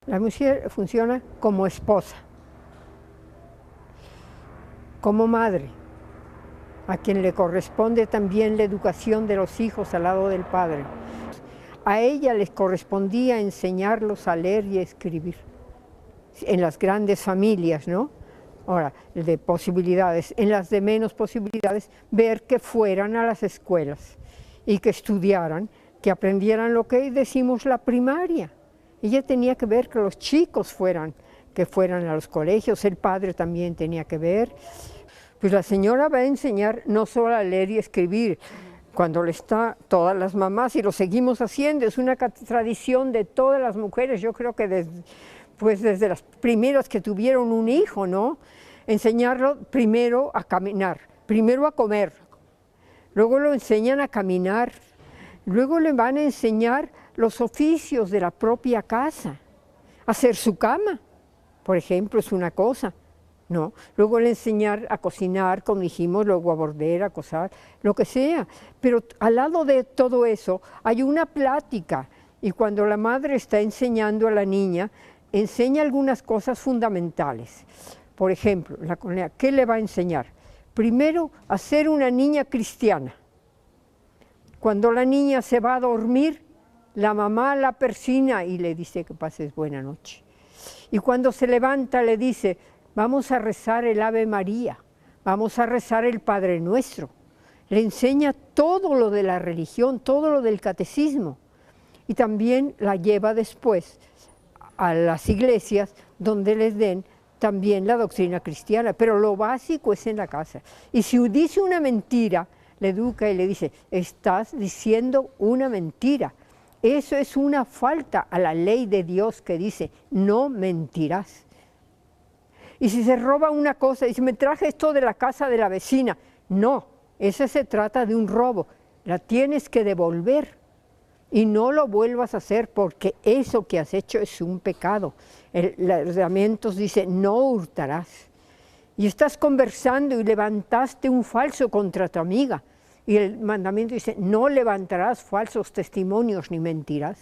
La mujer funciona como esposa, como madre, a quien le corresponde también la educación de los hijos al lado del padre. A ella les correspondía enseñarlos a leer y a escribir, en las grandes familias, ¿no? Ahora, de posibilidades, en las de menos posibilidades, ver que fueran a las escuelas y que estudiaran, que aprendieran lo que decimos la primaria. Ella tenía que ver que los chicos fueran a los colegios, el padre también tenía que ver. Pues la señora va a enseñar no solo a leer y escribir, cuando le está todas las mamás, y lo seguimos haciendo, es una tradición de todas las mujeres, yo creo que desde las primeras que tuvieron un hijo, ¿no? Enseñarlo primero a caminar, primero a comer, luego lo enseñan a caminar, luego le van a enseñar los oficios de la propia casa, hacer su cama, por ejemplo, es una cosa, ¿no? Luego le enseñar a cocinar, como dijimos, luego a border, a coser, lo que sea, pero al lado de todo eso hay una plática, y cuando la madre está enseñando a la niña, enseña algunas cosas fundamentales. Por ejemplo, ¿qué le va a enseñar? Primero, a ser una niña cristiana. Cuando la niña se va a dormir, la mamá la persina y le dice que pases buena noche. Y cuando se levanta le dice, vamos a rezar el Ave María, vamos a rezar el Padre Nuestro. Le enseña todo lo de la religión, todo lo del catecismo. Y también la lleva después a las iglesias donde les den también la doctrina cristiana, pero lo básico es en la casa. Y si dice una mentira, le educa y le dice, estás diciendo una mentira. Eso es una falta a la ley de Dios que dice, no mentirás. Y si se roba una cosa, dice, me traje esto de la casa de la vecina. No, eso se trata de un robo, la tienes que devolver. Y no lo vuelvas a hacer porque eso que has hecho es un pecado. Los mandamientos dice, no hurtarás. Y estás conversando y levantaste un falso contra tu amiga. Y el mandamiento dice, no levantarás falsos testimonios ni mentirás.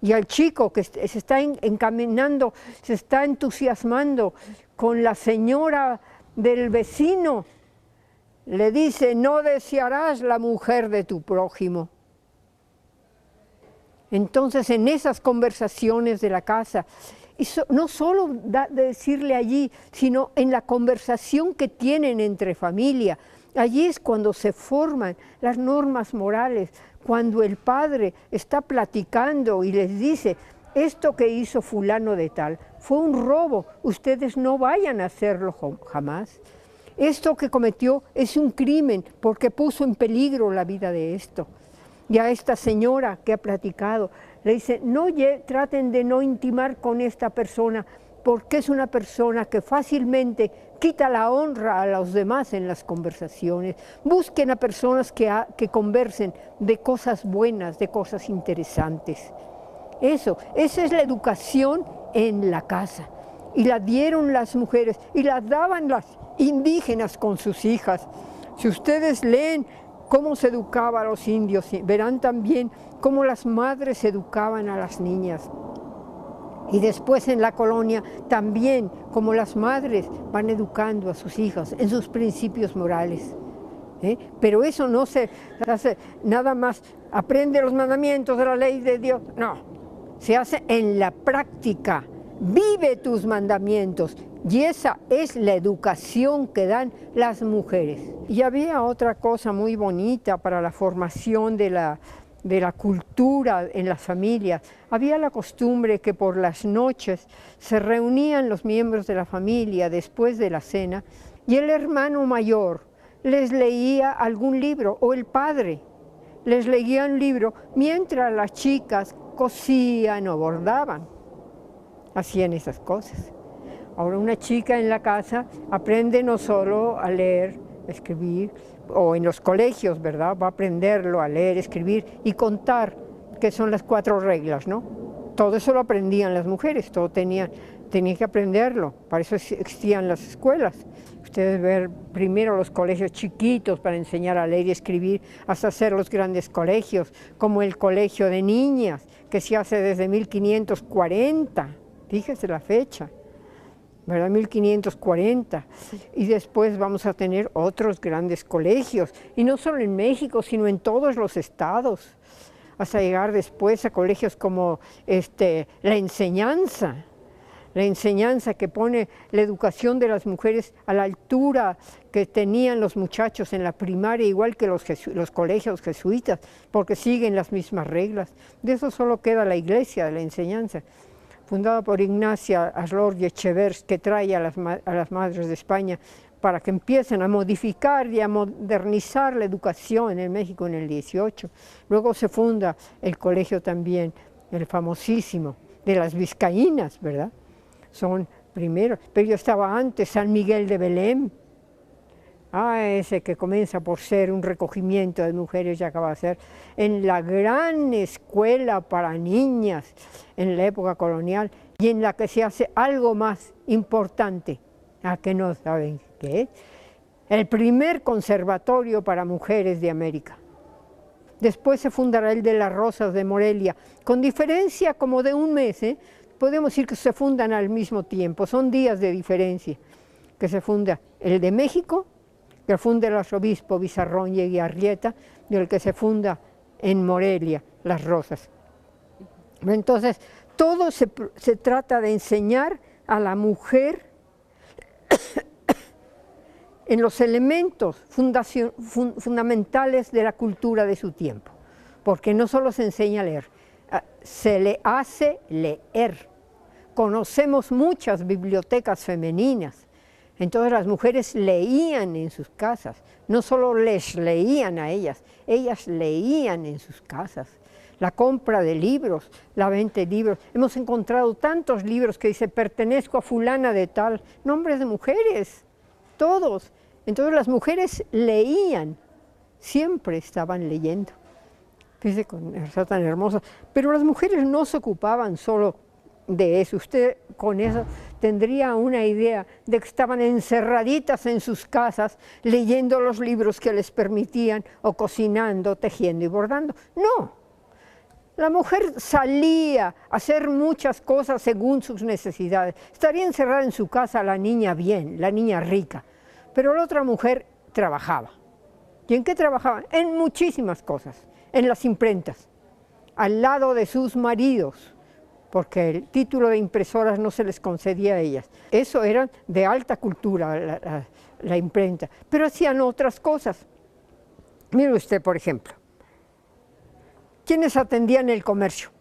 Y al chico que se está encaminando, se está entusiasmando con la señora del vecino, le dice, no desearás la mujer de tu prójimo. Entonces, en esas conversaciones de la casa, no solo de decirle allí, sino en la conversación que tienen entre familia, allí es cuando se forman las normas morales, cuando el padre está platicando y les dice, esto que hizo fulano de tal fue un robo, ustedes no vayan a hacerlo jamás. Esto que cometió es un crimen porque puso en peligro la vida de esto. Y a esta señora que ha platicado, le dice, no traten de no intimar con esta persona, porque es una persona que fácilmente quita la honra a los demás en las conversaciones. Busquen a personas que conversen de cosas buenas, de cosas interesantes. Esa es la educación en la casa. Y la dieron las mujeres, y la daban las indígenas con sus hijas. Si ustedes leen cómo se educaba a los indios, verán también cómo las madres educaban a las niñas. Y después en la colonia también cómo las madres van educando a sus hijas en sus principios morales. Pero eso no se hace nada más, aprende los mandamientos de la ley de Dios, no, se hace en la práctica, vive tus mandamientos. Y esa es la educación que dan las mujeres. Y había otra cosa muy bonita para la formación de la cultura en las familias. Había la costumbre que por las noches se reunían los miembros de la familia después de la cena y el hermano mayor les leía algún libro, o el padre les leía un libro mientras las chicas cosían o bordaban. Hacían esas cosas. Ahora una chica en la casa aprende no solo a leer, a escribir, o en los colegios, ¿verdad? Va a aprenderlo a leer, escribir y contar, que son las 4 reglas, ¿no? Todo eso lo aprendían las mujeres, todo tenían que aprenderlo, para eso existían las escuelas. Ustedes ven primero los colegios chiquitos para enseñar a leer y escribir, hasta hacer los grandes colegios, como el colegio de niñas, que se hace desde 1540, fíjese la fecha, ¿verdad? 1540, y después vamos a tener otros grandes colegios, y no solo en México, sino en todos los estados, hasta llegar después a colegios como la enseñanza que pone la educación de las mujeres a la altura que tenían los muchachos en la primaria, igual que los colegios jesuitas, porque siguen las mismas reglas. De eso solo queda la iglesia de la enseñanza, fundada por Ignacia Aslor y Echevers, que trae a las madres de España para que empiecen a modificar y a modernizar la educación en México en el 18. Luego se funda el colegio también, el famosísimo, de las vizcaínas, ¿verdad? Son primeros, pero yo estaba antes, San Miguel de Belém, ese que comienza por ser un recogimiento de mujeres y acaba de ser en la gran escuela para niñas en la época colonial y en la que se hace algo más importante, a que no saben qué es, el primer conservatorio para mujeres de América. Después se fundará el de las Rosas de Morelia, con diferencia como de un mes, podemos decir que se fundan al mismo tiempo, son días de diferencia, que se funda el de México, que funda el arzobispo Bizarrón y Eguiarrieta, y el que se funda en Morelia, las Rosas. Entonces, todo se trata de enseñar a la mujer en los elementos fundamentales de la cultura de su tiempo, porque no solo se enseña a leer, se le hace leer. Conocemos muchas bibliotecas femeninas, entonces las mujeres leían en sus casas, no solo les leían a ellas leían en sus casas. La compra de libros, la venta de libros, hemos encontrado tantos libros que dice pertenezco a fulana de tal, nombres de mujeres, todos. Entonces las mujeres leían, siempre estaban leyendo. Fíjese con esa tan hermosa, pero las mujeres no se ocupaban solo de eso. Usted con eso tendría una idea de que estaban encerraditas en sus casas leyendo los libros que les permitían, o cocinando, tejiendo y bordando. No, la mujer salía a hacer muchas cosas según sus necesidades. Estaría encerrada en su casa la niña bien, la niña rica, pero la otra mujer trabajaba. ¿Y en qué trabajaba? En muchísimas cosas, en las imprentas, al lado de sus maridos, porque el título de impresoras no se les concedía a ellas. Eso era de alta cultura, la imprenta, pero hacían otras cosas. Mire usted, por ejemplo, ¿quiénes atendían el comercio?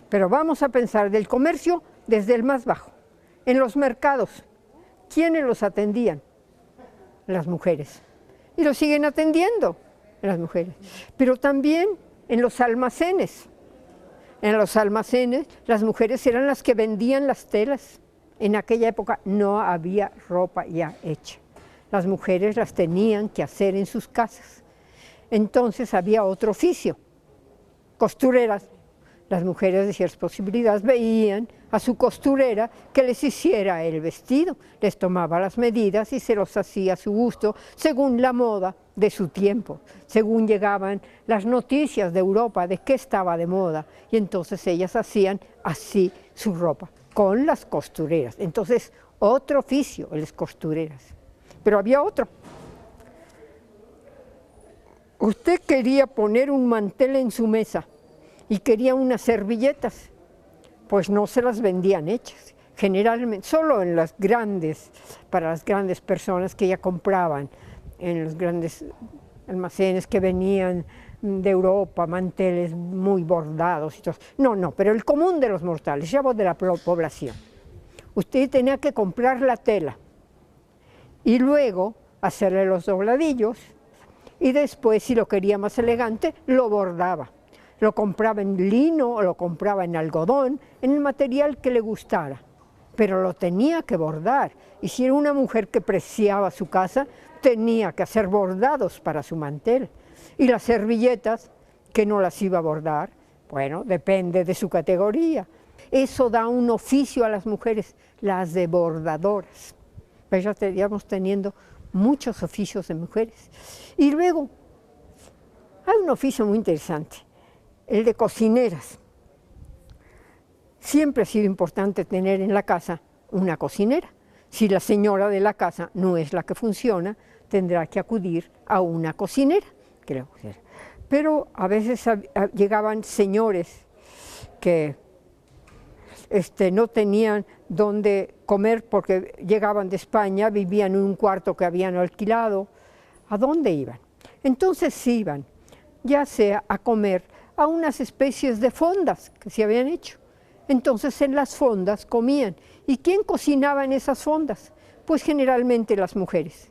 Pero vamos a pensar del comercio desde el más bajo. En los mercados, ¿quiénes los atendían? Las mujeres. Y lo siguen atendiendo las mujeres. Pero también en los almacenes. En los almacenes las mujeres eran las que vendían las telas. En aquella época no había ropa ya hecha. Las mujeres las tenían que hacer en sus casas. Entonces había otro oficio, costureras. Las mujeres de ciertas posibilidades veían a su costurera que les hiciera el vestido, les tomaba las medidas y se los hacía a su gusto según la moda de su tiempo, según llegaban las noticias de Europa de qué estaba de moda, y entonces ellas hacían así su ropa, con las costureras. Entonces, otro oficio, las costureras. Pero había otro. Usted quería poner un mantel en su mesa y quería unas servilletas, pues no se las vendían hechas, generalmente, solo en las grandes, para las grandes personas que ya compraban, en los grandes almacenes que venían de Europa, manteles muy bordados y todo. No, pero el común de los mortales, ya vos de la población. Usted tenía que comprar la tela y luego hacerle los dobladillos y después, si lo quería más elegante, lo bordaba. Lo compraba en lino o lo compraba en algodón, en el material que le gustara, pero lo tenía que bordar. Y si era una mujer que preciaba su casa, tenía que hacer bordados para su mantel. Y las servilletas, que no las iba a bordar, bueno, depende de su categoría. Eso da un oficio a las mujeres, las de bordadoras. Pues ya estaríamos teniendo muchos oficios de mujeres. Y luego, hay un oficio muy interesante, el de cocineras. Siempre ha sido importante tener en la casa una cocinera. Si la señora de la casa no es la que funciona, tendrá que acudir a una cocinera. Pero a veces llegaban señores que no tenían dónde comer porque llegaban de España, vivían en un cuarto que habían alquilado. ¿A dónde iban? Entonces iban, ya sea a comer a unas especies de fondas que se habían hecho. Entonces en las fondas comían. ¿Y quién cocinaba en esas fondas? Pues generalmente las mujeres.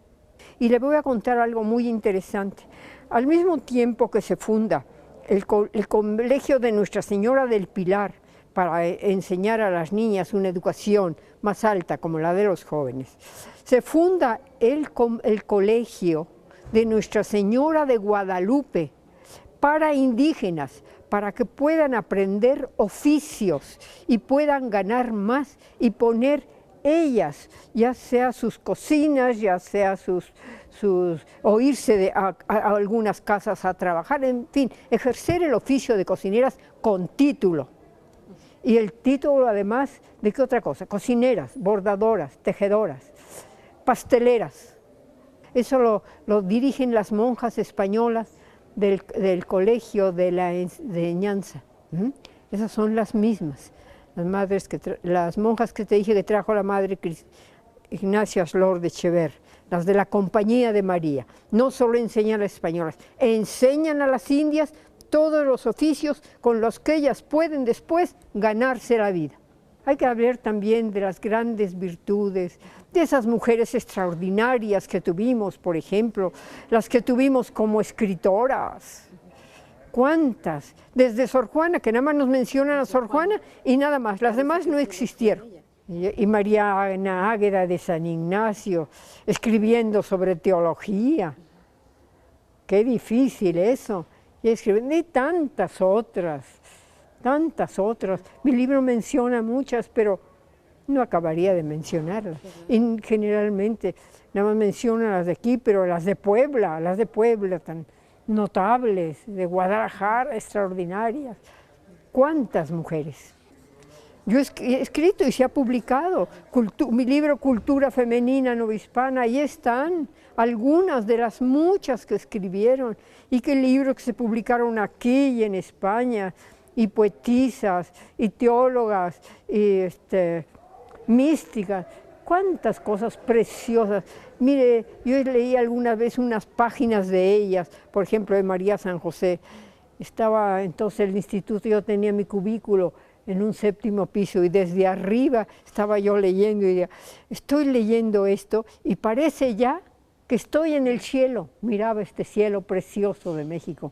Y le voy a contar algo muy interesante. Al mismo tiempo que se funda el colegio de Nuestra Señora del Pilar para enseñar a las niñas una educación más alta como la de los jóvenes, se funda el colegio de Nuestra Señora de Guadalupe para indígenas, para que puedan aprender oficios y puedan ganar más y poner ellas, ya sea sus cocinas, ya sea o irse a algunas casas a trabajar, en fin, ejercer el oficio de cocineras con título. Y el título además, ¿de qué otra cosa? Cocineras, bordadoras, tejedoras, pasteleras. Eso lo dirigen las monjas españolas del colegio de la enseñanza. Esas son las mismas, las monjas que te dije que trajo la madre Ignacia Slor de Chever, las de la Compañía de María. No solo enseñan a las españolas, enseñan a las indias todos los oficios con los que ellas pueden después ganarse la vida. Hay que hablar también de las grandes virtudes, de esas mujeres extraordinarias que tuvimos, por ejemplo, las que tuvimos como escritoras. ¿Cuántas? Desde Sor Juana, que nada más nos mencionan a Sor Juana y nada más, las demás no existieron. Y María Ana Águeda de San Ignacio, escribiendo sobre teología. Qué difícil eso. Y tantas otras. Mi libro menciona muchas, pero no acabaría de mencionarlas. Y generalmente nada más menciona las de aquí, pero las de Puebla tan notables, de Guadalajara, extraordinarias. ¿Cuántas mujeres? Yo he escrito y se ha publicado mi libro Cultura Femenina Novohispana, ahí están algunas de las muchas que escribieron y que libros que se publicaron aquí y en España, y poetisas, y teólogas, y místicas, cuántas cosas preciosas. Mire, yo leí alguna vez unas páginas de ellas, por ejemplo, de María San José. Estaba entonces el instituto, yo tenía mi cubículo en un 7º piso y desde arriba estaba yo leyendo y decía, estoy leyendo esto y parece ya que estoy en el cielo. Miraba este cielo precioso de México,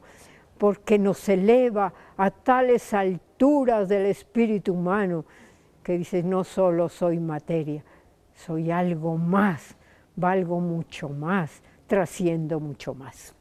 porque nos eleva a tales alturas del espíritu humano que dices, no solo soy materia, soy algo más, valgo mucho más, trasciendo mucho más.